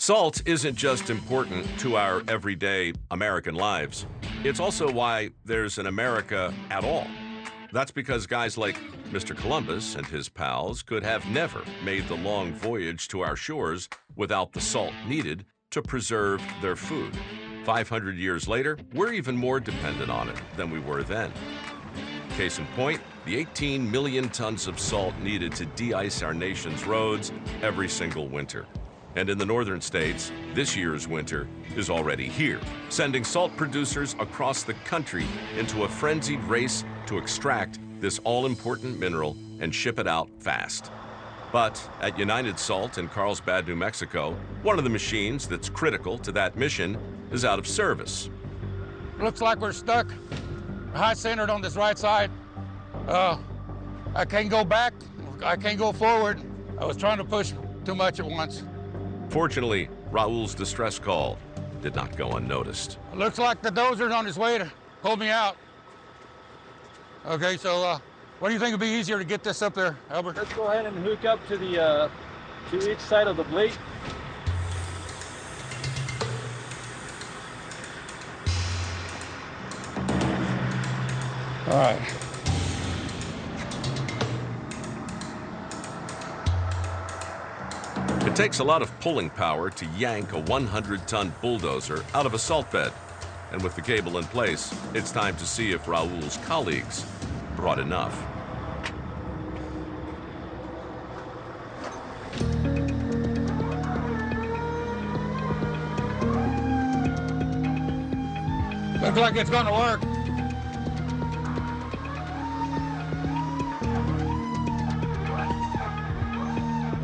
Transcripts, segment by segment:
Salt isn't just important to our everyday American lives. It's also why there's an America at all. That's because guys like Mr. Columbus and his pals could have never made the long voyage to our shores without the salt needed to preserve their food. 500 years later, we're even more dependent on it than we were then. Case in point, the 18 million tons of salt needed to de-ice our nation's roads every single winter. And in the northern states, this year's winter is already here, sending salt producers across the country into a frenzied race to extract this all-important mineral and ship it out fast. But at United Salt in Carlsbad, New Mexico, one of the machines that's critical to that mission is out of service. Looks like we're stuck, high-centered on this right side. I can't go back, I can't go forward. I was trying to push too much at once. Fortunately, Raul's distress call did not go unnoticed. Looks like the dozer's on his way to pull me out. Okay, so what do you think would be easier to get this up there, Albert? Let's go ahead and hook up to the to each side of the blade. All right. It takes a lot of pulling power to yank a 100-ton bulldozer out of a salt bed. And with the cable in place, it's time to see if Raul's colleagues brought enough. Looks like it's gonna work.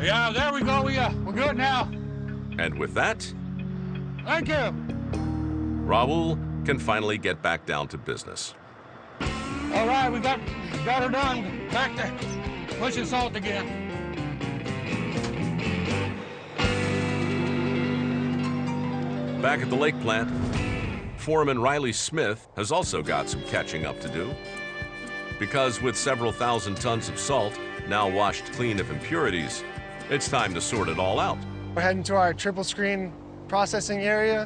Yeah, there we go. We're good now. And with that, Thank you. Raul can finally get back down to business. All right, we got her done. Back to pushing salt again. Back at the lake plant, Foreman Riley Smith has also got some catching up to do. Because with several thousand tons of salt now washed clean of impurities, it's time to sort it all out. We're heading to our triple screen processing area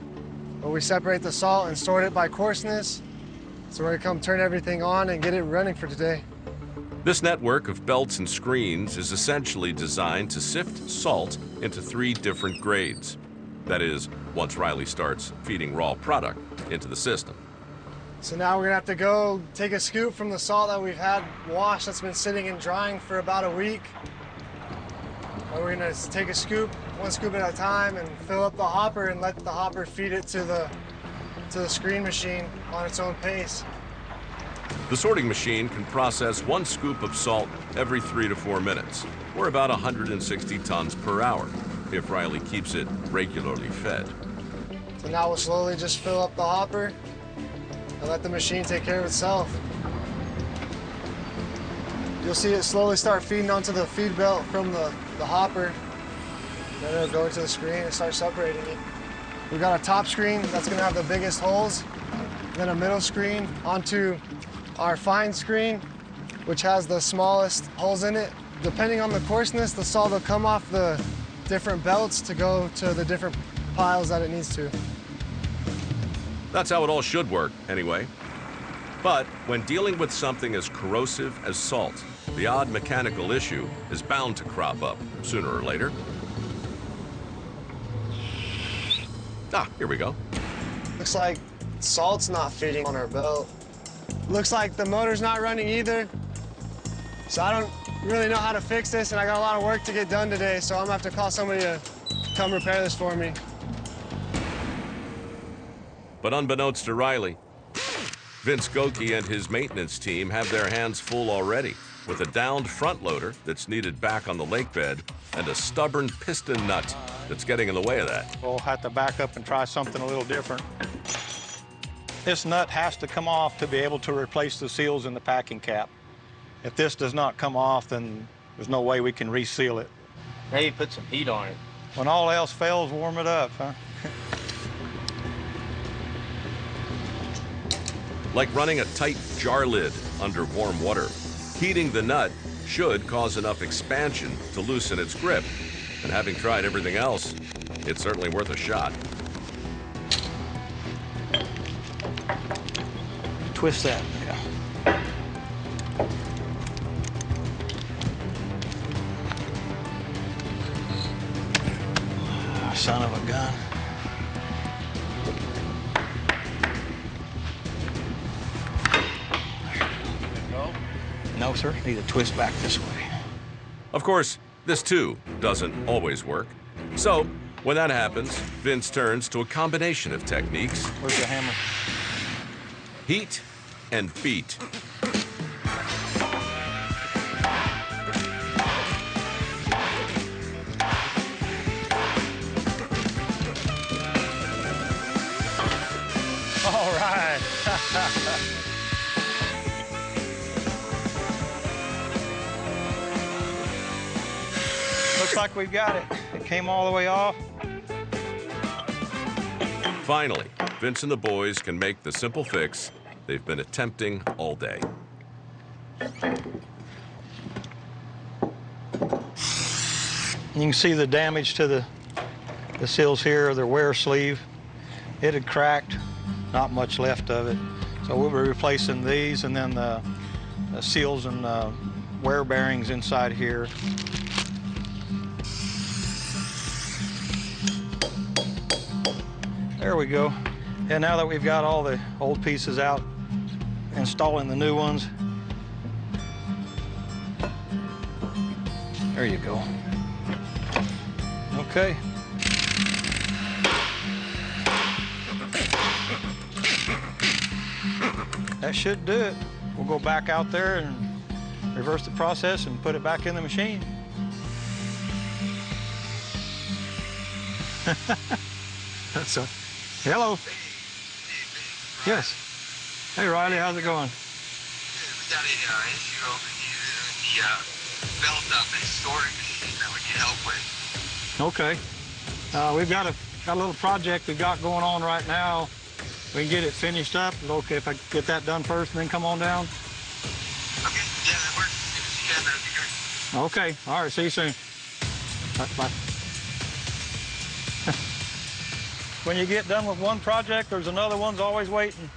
where we separate the salt and sort it by coarseness. So we're gonna come turn everything on and get it running for today. This network of belts and screens is essentially designed to sift salt into 3 different grades. That is, once Riley starts feeding raw product into the system. So now we're gonna have to go take a scoop from the salt that we've had washed that's been sitting and drying for about a week. And we're gonna take a scoop, 1 scoop at a time, and fill up the hopper and let the hopper feed it to the screen machine on its own pace. The sorting machine can process 1 scoop of salt every 3 to 4 minutes, or about 160 tons per hour, if Riley keeps it regularly fed. So now we'll slowly just fill up the hopper and let the machine take care of itself. You'll see it slowly start feeding onto the feed belt from the hopper. Then it'll go into the screen and start separating it. We've got a top screen that's gonna have the biggest holes, then a middle screen onto our fine screen, which has the smallest holes in it. Depending on the coarseness, the salt will come off the different belts to go to the different piles that it needs to. That's how it all should work, anyway. But when dealing with something as corrosive as salt, the odd mechanical issue is bound to crop up sooner or later. Ah, here we go. Looks like salt's not feeding on our belt. Looks like the motor's not running either. So I don't really know how to fix this, and I got a lot of work to get done today, so I'm gonna have to call somebody to come repair this for me. But unbeknownst to Riley, Vince Goki and his maintenance team have their hands full already, with a downed front loader that's needed back on the lake bed and a stubborn piston nut that's getting in the way of that. We'll have to back up and try something a little different. This nut has to come off to be able to replace the seals in the packing cap. If this does not come off, then there's no way we can reseal it. Maybe put some heat on it. When all else fails, warm it up, huh? Like running a tight jar lid under warm water, heating the nut should cause enough expansion to loosen its grip. And having tried everything else, it's certainly worth a shot. Twist that. Yeah. Son of a gun. No, sir. Need to twist back this way. Of course, this too doesn't always work. So, when that happens, Vince turns to a combination of techniques: Where's the hammer? heat and beat. All right. Looks like we've got it. It came all the way off. Finally, Vince and the boys can make the simple fix they've been attempting all day. You can see the damage to the seals here, the wear sleeve. It had cracked, not much left of it. So we'll be replacing these, and then the seals and wear bearings inside here. There we go. And now that we've got all the old pieces out, installing the new ones. There you go. Okay. That should do it. We'll go back out there and reverse the process and put it back in the machine. That's a... Hello. Yes. Hey, Riley, how's it going? We got a issue over here in the belt up a storing machine that we need help with. Okay. We've got a little project we've got going on right now. We can get it finished up. Is it okay if I get that done first and then come on down? Okay, yeah, that works. As soon as you can, that'd be great. Okay. All right, see you soon. Bye. When you get done with one project, there's another one's always waiting.